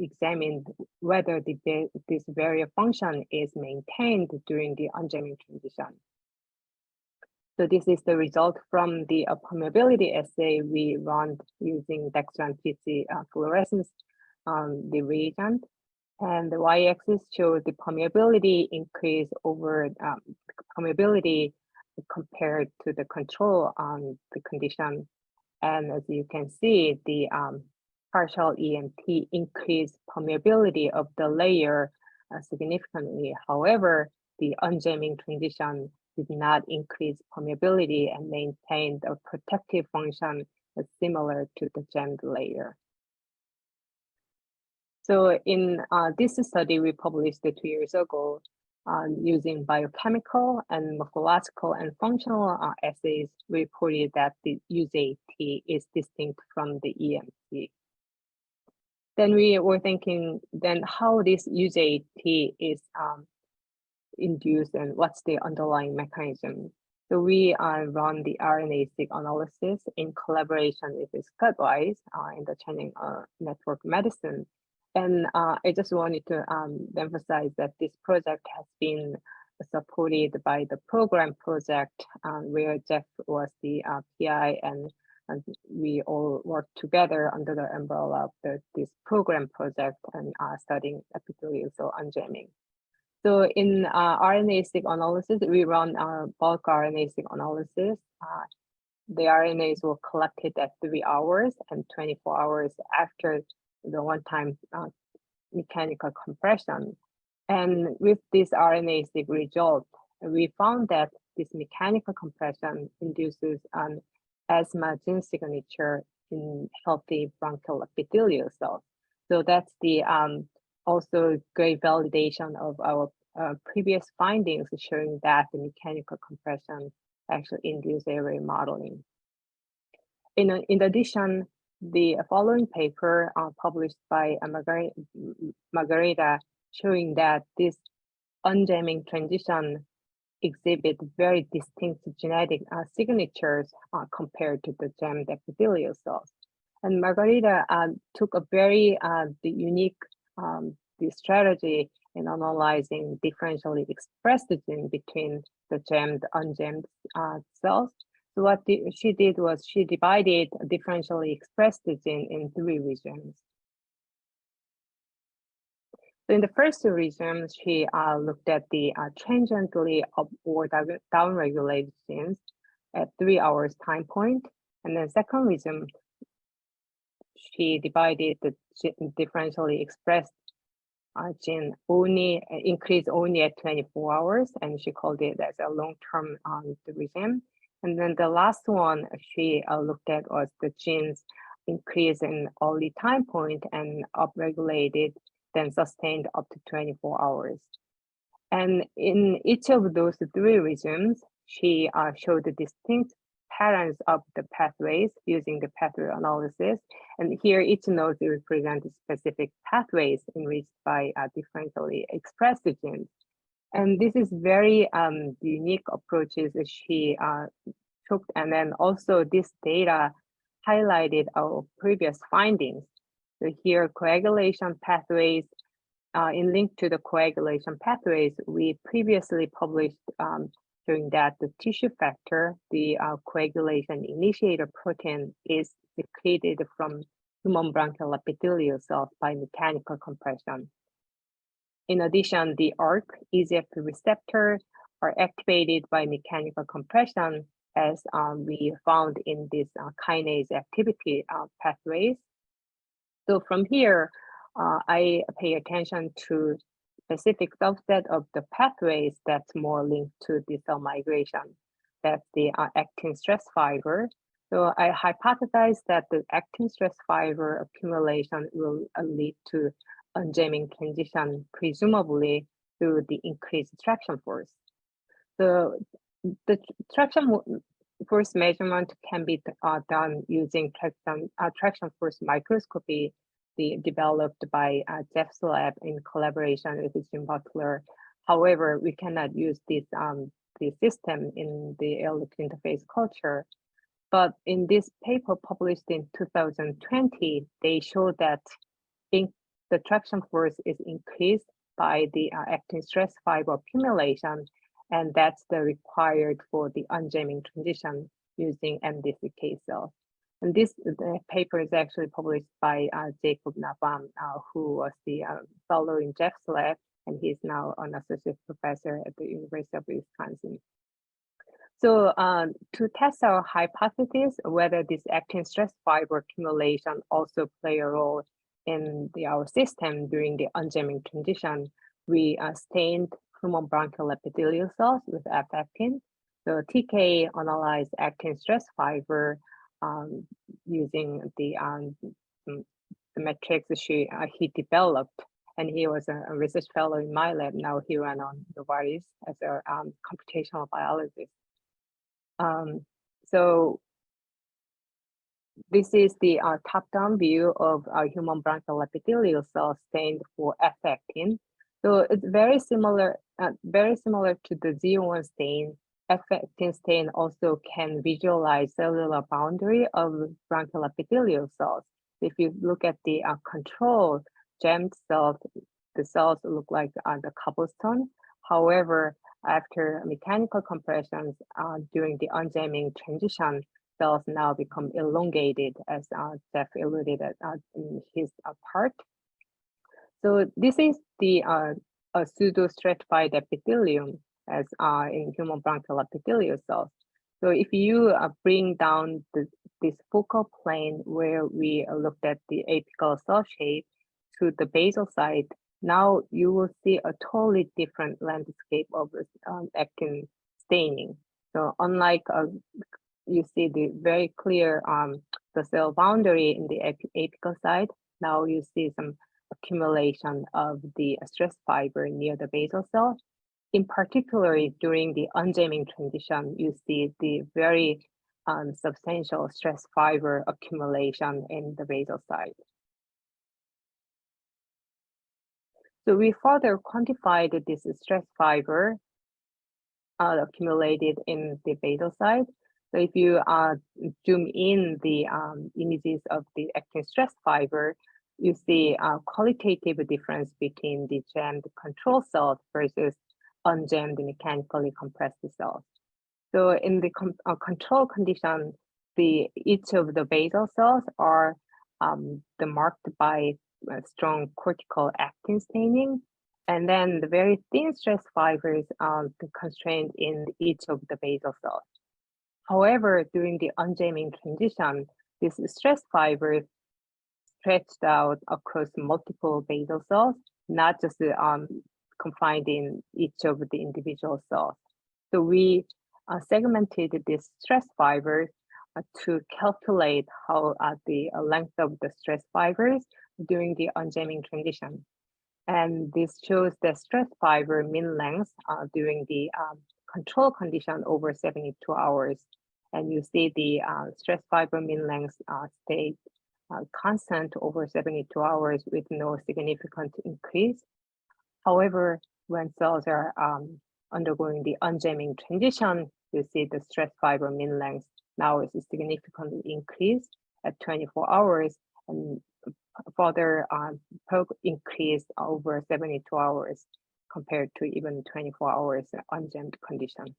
examined whether this barrier function is maintained during the unjamming transition. So this is the result from the permeability assay we run using dextran PC fluorescence, the reagent. And the y-axis shows the permeability increase over permeability compared to the control the condition. And as you can see, the partial EMT increased permeability of the layer significantly. However, the unjamming transition did not increase permeability and maintained a protective function similar to the jammed layer. So in this study we published 2 years ago, using biochemical and morphological and functional assays, we reported that the UJT is distinct from the EMT. Then we were thinking, then how this UJT is induced and what's the underlying mechanism. So we run the RNA-seq analysis in collaboration with Scott Wise in the Channing Network Medicine. And I just wanted to emphasize that this project has been supported by the program project where Jeff was the PI, and we all worked together under the umbrella of this program project and studying epithelial cell unjamming. So in RNA-seq analysis, we run bulk RNA-seq analysis. The RNAs were collected at 3 hours and 24 hours after the one-time mechanical compression. And with this RNA-seq result, we found that this mechanical compression induces an asthma gene signature in healthy bronchial epithelial cells. So that's the also great validation of our previous findings showing that the mechanical compression actually induces airway modeling. In addition, the following paper published by Margarita showing that this unjamming transition exhibit very distinct genetic signatures compared to the jammed epithelial cells. And Margarita took a very unique the strategy in analyzing differentially expressed gene between the jammed unjammed cells. So what she did was she divided differentially expressed gene in 3 regions. So in the first 2 regions, she looked at the transiently up or downregulated genes at 3 hours time point. And then second region, she divided the differentially expressed gene only increased only at 24 hours, and she called it as a long-term regime. And then the last one she looked at was the genes increase in early time point and upregulated, then sustained up to 24 hours. And in each of those 3 regions, she showed the distinct patterns of the pathways using the pathway analysis. And here each node represents specific pathways enriched by differentially expressed genes. And this is very unique approaches that she took. And then also this data highlighted our previous findings. So here coagulation pathways, in link to the coagulation pathways, we previously published showing that the tissue factor, the coagulation initiator protein, is secreted from human bronchial epithelial cells by mechanical compression. In addition, the ERK, EGF receptor, are activated by mechanical compression, as we found in this kinase activity pathways. So from here, I pay attention to specific subset of the pathways that's more linked to the cell migration. That's the actin stress fiber. So I hypothesize that the actin stress fiber accumulation will lead to unjamming transition, presumably through the increased traction force. So the traction force measurement can be done using traction force microscopy, developed by Jeff's lab in collaboration with Jim Butler. However, we cannot use this system in the air liquid interface culture. But in this paper published in 2020, they showed that the traction force is increased by the actin stress fiber accumulation, and that's the required for the unjamming transition using MDCK cells. And this paper is actually published by Jacob Nabam, who was the fellow in Jeff's lab, and he's now an associate professor at the University of Wisconsin. So to test our hypothesis whether this actin stress fiber accumulation also play a role in our system during the unjamming transition, we stained human bronchial epithelial cells with F-actin. So TK analyzed actin stress fiber using the metrics he developed, and he was a research fellow in my lab. Now he ran on Novartis as a computational biologist. So this is the top-down view of our human bronchial epithelial cells stained for F-actin. So it's very similar to the Z1 stain. F-actin stain also can visualize cellular boundary of bronchial epithelial cells. If you look at the control gemmed cells, the cells look like the cobblestone. However, after mechanical compressions during the unjamming transition, cells now become elongated, as Jeff alluded at in his part. So this is the pseudo-stratified epithelium as in human bronchial epithelial cells. So if you bring down this focal plane where we looked at the apical cell shape to the basal side, now you will see a totally different landscape of actin staining. So unlike you see the very clear the cell boundary in the apical side, now you see some accumulation of the stress fiber near the basal cell. In particular, during the unjamming transition, you see the very substantial stress fiber accumulation in the basal side. So we further quantified this stress fiber accumulated in the basal side. So if you zoom in the images of the actin stress fiber, you see a qualitative difference between the jammed control cells versus unjammed mechanically compressed cells. So in the control condition, each of the basal cells are marked by strong cortical actin staining, and then the very thin stress fibers are constrained in each of the basal cells. However, during the unjamming transition, this stress fiber stretched out across multiple basal cells, not just confined in each of the individual cells. So we segmented these stress fibers to calculate how the length of the stress fibers during the unjamming transition. And this shows the stress fiber mean length during the control condition over 72 hours. And you see the stress fiber mean length stayed constant over 72 hours with no significant increase. However, when cells are undergoing the unjamming transition, you see the stress fiber mean length now is significantly increased at 24 hours and further increase over 72 hours compared to even 24 hours unjammed condition.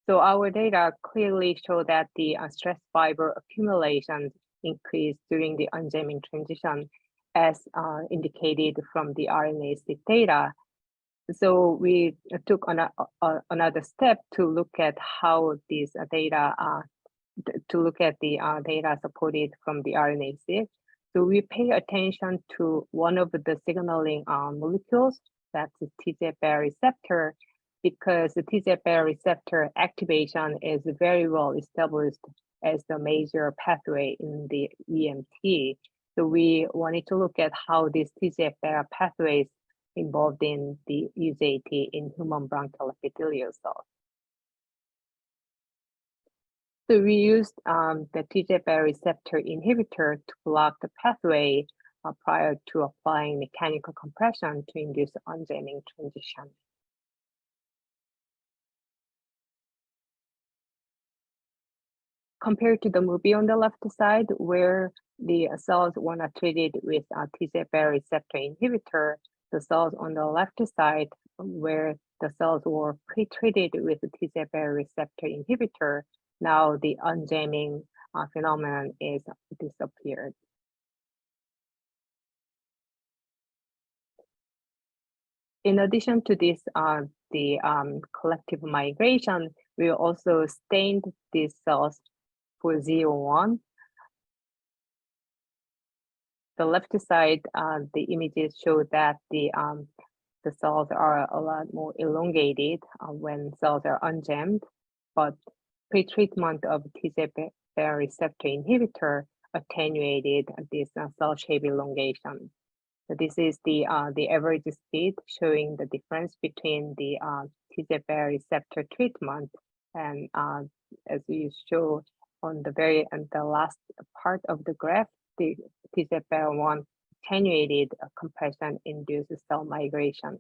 So our data clearly show that the stress fiber accumulation increased during the unjamming transition as indicated from the RNA-seq data. So we took another step to look at how these data, data supported from the RNA-seq. So we pay attention to one of the signaling molecules, that's the TGF-beta receptor, because the TGF-beta receptor activation is very well established as the major pathway in the EMT. So we wanted to look at how these TGF-beta pathways involved in the UJT in human bronchial epithelial cells. So we used the TGF-beta receptor inhibitor to block the pathway prior to applying mechanical compression to induce unjamming transition. Compared to the movie on the left side, where the cells were not treated with TGF-beta receptor inhibitor, the cells on the left side, where the cells were pre-treated with the TGF-beta receptor inhibitor, now the unjamming phenomenon is disappeared. In addition to this the collective migration, we also stained these cells for 0, 1. The left side, the images show that the cells are a lot more elongated when cells are unjammed, but pretreatment of TGF-beta receptor inhibitor attenuated this cell shape elongation. So this is the average speed showing the difference between the TGF-beta receptor treatment and as you show on the last part of the graph, the TGF-beta1 attenuated compression-induced cell migration.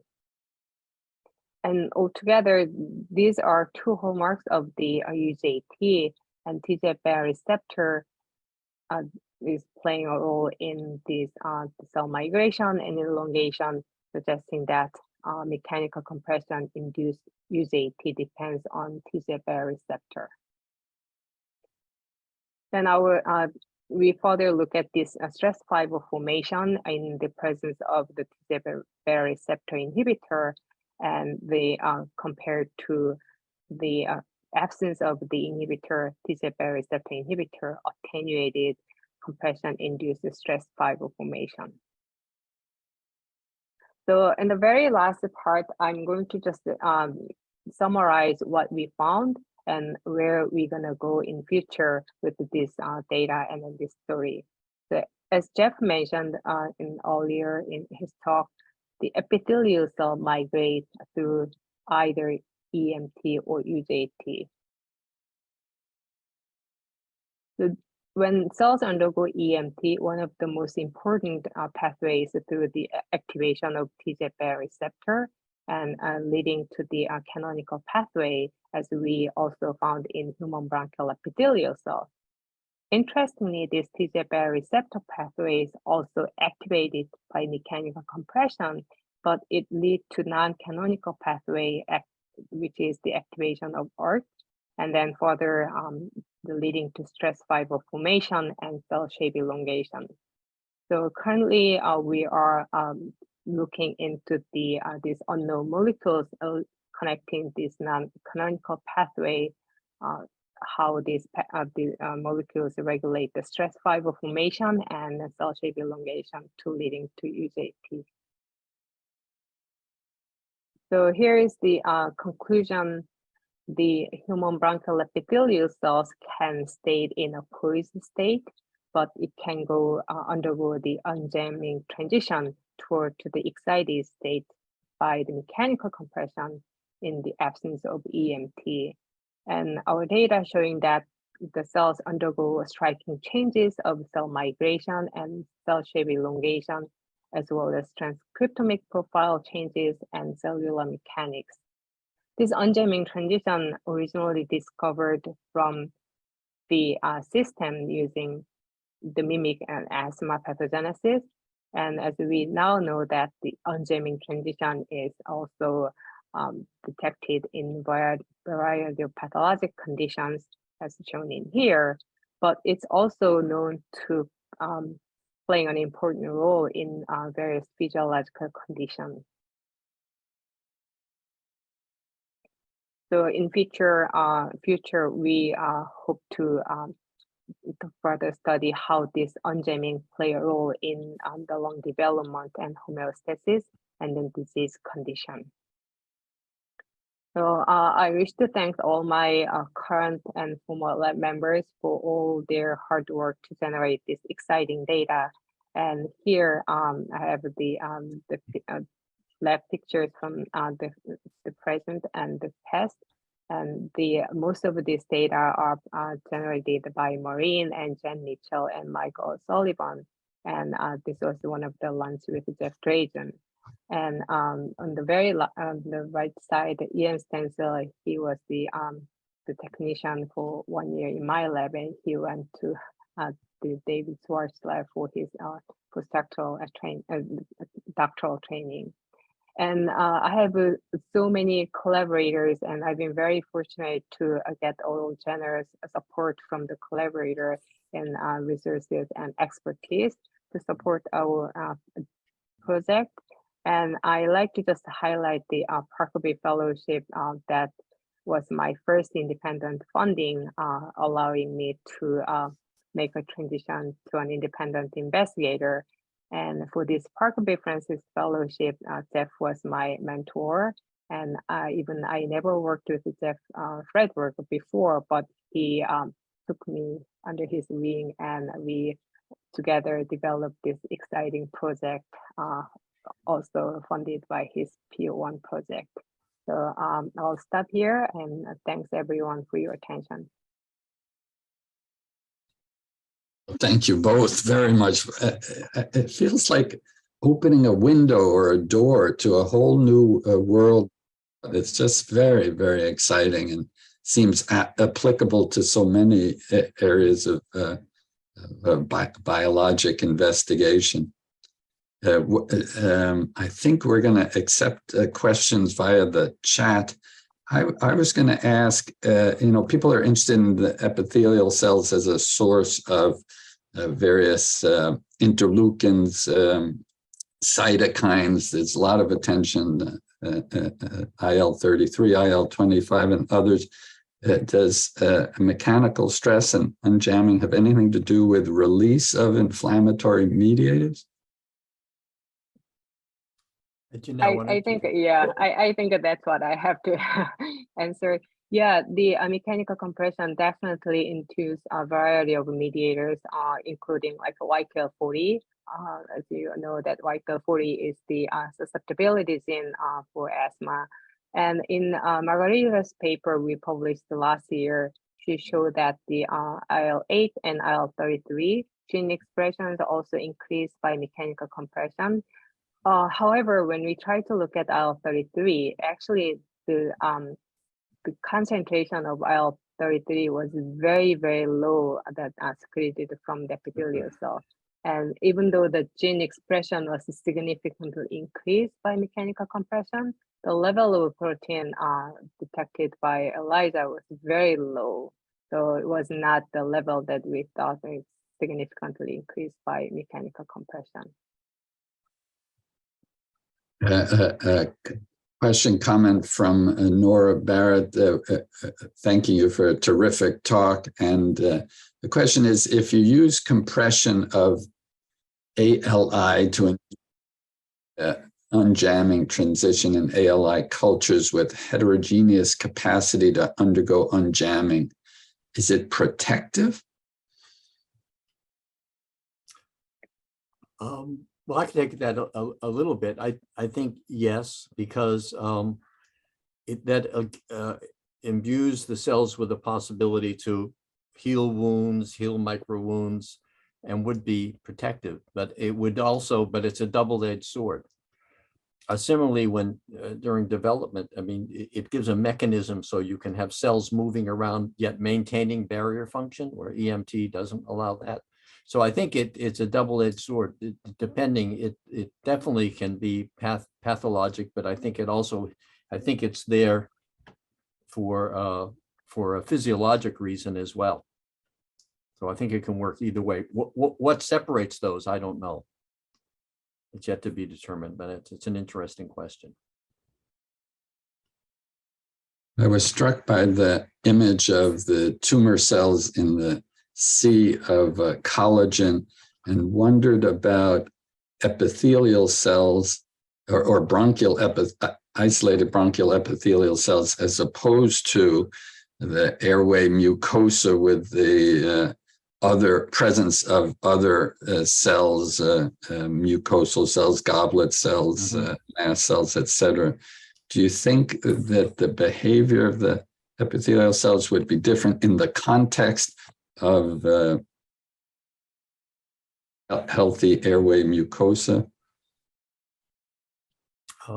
And altogether, these are two hallmarks of the UJT, and TGF-beta receptor is playing a role in this cell migration and elongation, suggesting that mechanical compression-induced UJT depends on TGF-beta receptor. Then we further look at this stress fiber formation in the presence of the TGF-beta receptor inhibitor, and they compared to the absence of the inhibitor, TGF-beta receptor inhibitor attenuated compression-induced stress fiber formation. So in the very last part, I'm going to just summarize what we found and where we're gonna go in future with this data and then this story. So as Jeff mentioned earlier in his talk, the epithelial cell migrate through either EMT or UJT. So when cells undergo EMT, one of the most important pathways through the activation of TGF-beta receptor and leading to the canonical pathway, as we also found in human bronchial epithelial cells. Interestingly, this TGF-beta receptor pathway is also activated by mechanical compression, but it leads to non-canonical pathway, which is the activation of ERK, and then further leading to stress fiber formation and cell shape elongation. So currently, we are looking into these unknown molecules connecting this non-canonical pathway, how these molecules regulate the stress fiber formation and the cell shape elongation to leading to UJT. So here is the conclusion. The human bronchial epithelial cells can stay in a poised state, but it can undergo the unjamming transition toward to the excited state by the mechanical compression in the absence of EMT. And our data showing that the cells undergo striking changes of cell migration and cell shape elongation, as well as transcriptomic profile changes and cellular mechanics. This unjamming transition originally discovered from the system using the mimic and asthma pathogenesis. And as we now know that the unjamming transition is also detected in variety of pathologic conditions as shown in here, but it's also known to playing an important role in various physiological conditions. So in future, we hope to further study how this unjamming play a role in the lung development and homeostasis and then disease condition. So I wish to thank all my current and former lab members for all their hard work to generate this exciting data. And here I have the lab pictures from the present and the past. And most of these data are generated by Maureen and Jen Mitchell and Michael Sullivan. And this was one of the lunch with Jeff Drazen. And on the the right side, Ian Stencil, he was the technician for 1 year in my lab, and he went to the David Swartz lab for his postdoctoral doctoral training. And I have so many collaborators, and I've been very fortunate to get all generous support from the collaborator and resources and expertise to support our project. And I like to just highlight the Parker Fellowship that was my first independent funding, allowing me to make a transition to an independent investigator. And for this Parker B. Francis Fellowship, Jeff was my mentor. And I never worked with Jeff Fredberg before, but he took me under his wing, and we together developed this exciting project, also funded by his PO1 project. So I'll stop here, and thanks everyone for your attention. Thank you both very much. It feels like opening a window or a door to a whole new world. It's just very, very exciting and seems applicable to so many areas of biologic investigation. I think we're going to accept questions via the chat. I was going to ask, people are interested in the epithelial cells as a source of various interleukins, cytokines. There's a lot of attention, IL-33, IL-25, and others. Does mechanical stress and unjamming have anything to do with release of inflammatory mediators? I think, yeah, I think that's what I have to answer. Yeah, the mechanical compression definitely induces a variety of mediators, including like YKL-40. As you know, that YKL-40 is the susceptibility gene for asthma. And in Margarita's paper we published last year, she showed that the IL-8 and IL-33 gene expressions also increased by mechanical compression. However, when we try to look at IL-33, actually the concentration of IL-33 was very, very low that secreted from the epithelial cell. And even though the gene expression was significantly increased by mechanical compression, the level of protein detected by ELISA was very low. So it was not the level that we thought it significantly increased by mechanical compression. Question, comment from Nora Barrett, thanking you for a terrific talk. And the question is, if you use compression of ALI to unjamming transition in ALI cultures with heterogeneous capacity to undergo unjamming, is it protective? Well, I can take that a little bit. I think yes, because that imbues the cells with the possibility to heal wounds, heal micro wounds, and would be protective. But it would also, but it's a double-edged sword. Similarly, when during development, I mean, it gives a mechanism so you can have cells moving around yet maintaining barrier function, where EMT doesn't allow that. So I think it's a double-edged sword. Depending, it definitely can be pathologic, but I think it's there for a physiologic reason as well. So I think it can work either way. What separates those, I don't know. It's yet to be determined, but it's an interesting question. I was struck by the image of the tumor cells in the sea of collagen and wondered about epithelial cells or bronchial isolated bronchial epithelial cells as opposed to the airway mucosa with the other presence of other cells, mucosal cells, goblet cells, mast cells, etc. Do you think that the behavior of the epithelial cells would be different in the context of healthy airway mucosa? I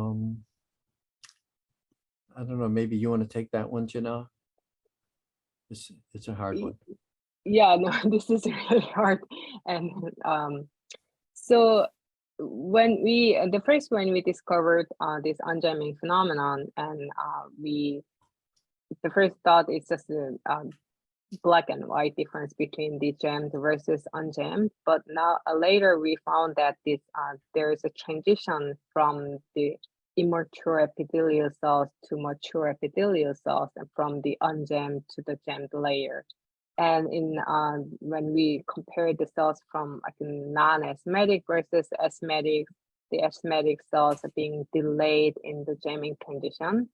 don't know, maybe you want to take that one, Jin-Ah? It's a hard one. Yeah, no, this is really hard. And so when we discovered this unjamming phenomenon, and the first thought is just black and white difference between the jammed versus unjammed. But now later we found that this there is a transition from the immature epithelial cells to mature epithelial cells, and from the unjammed to the jammed layer. And in when we compare the cells from like non-asthmatic versus asthmatic, the asthmatic cells are being delayed in the jamming condition.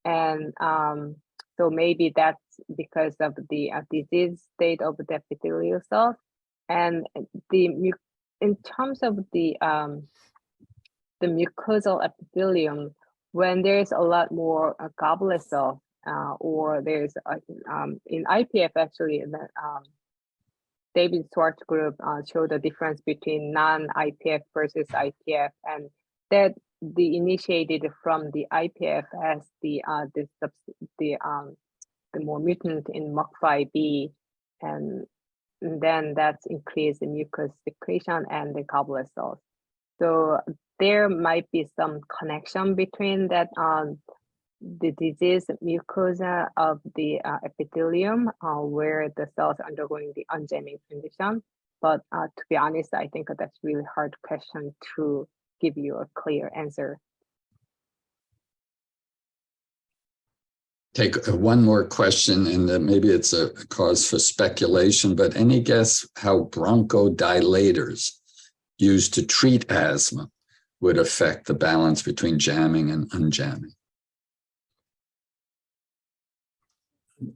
And so maybe that's because of the disease state of the epithelial cells. And in terms of the mucosal epithelium, when there's a lot more goblet cell, or there's in IPF actually, David Swartz group showed the difference between non-IPF versus IPF, and that initiated from the IPF as the more mutant in MUC5B, and then that's increased in mucus secretion and the goblet cells. So there might be some connection between that the disease mucosa of the epithelium, where the cells are undergoing the unjamming condition. But to be honest, I think that's really hard question to give you a clear answer. Take one more question, and maybe it's a cause for speculation, but any guess how bronchodilators used to treat asthma would affect the balance between jamming and unjamming?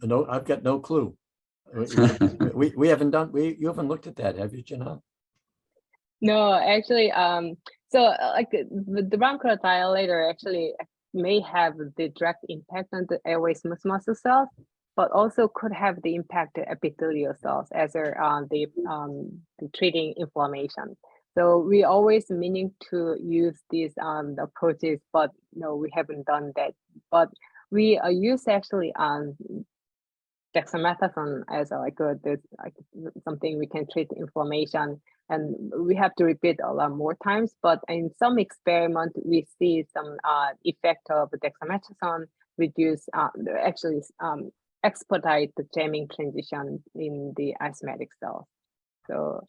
No, I've got no clue. We haven't done, you haven't looked at that, have you, Jin-Ah? No, actually, so like the bronchodilator actually may have the direct impact on the airway smooth muscle cells, but also could have the impact on epithelial cells as they're the treating inflammation. So we always meaning to use these approaches, but no, we haven't done that. But we use actually dexamethasone as like something we can treat inflammation, and we have to repeat a lot more times. But in some experiment, we see some effect of dexamethasone reduce actually expedite the jamming transition in the asthmatic cells. So,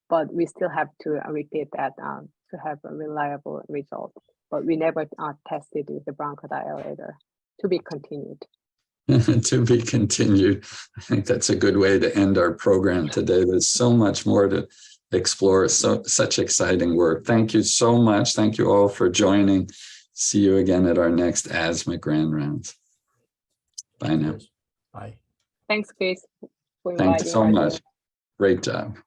but we still have to repeat that to have a reliable result. But we never tested with the bronchodilator. To be continued. To be continued. I think that's a good way to end our program today. There's so much more to explore, such exciting work. Thank you so much. Thank you all for joining. See you again at our next asthma grand rounds. Bye now. Bye. Thanks, Chris, for Thank you inviting so us. much. Great job.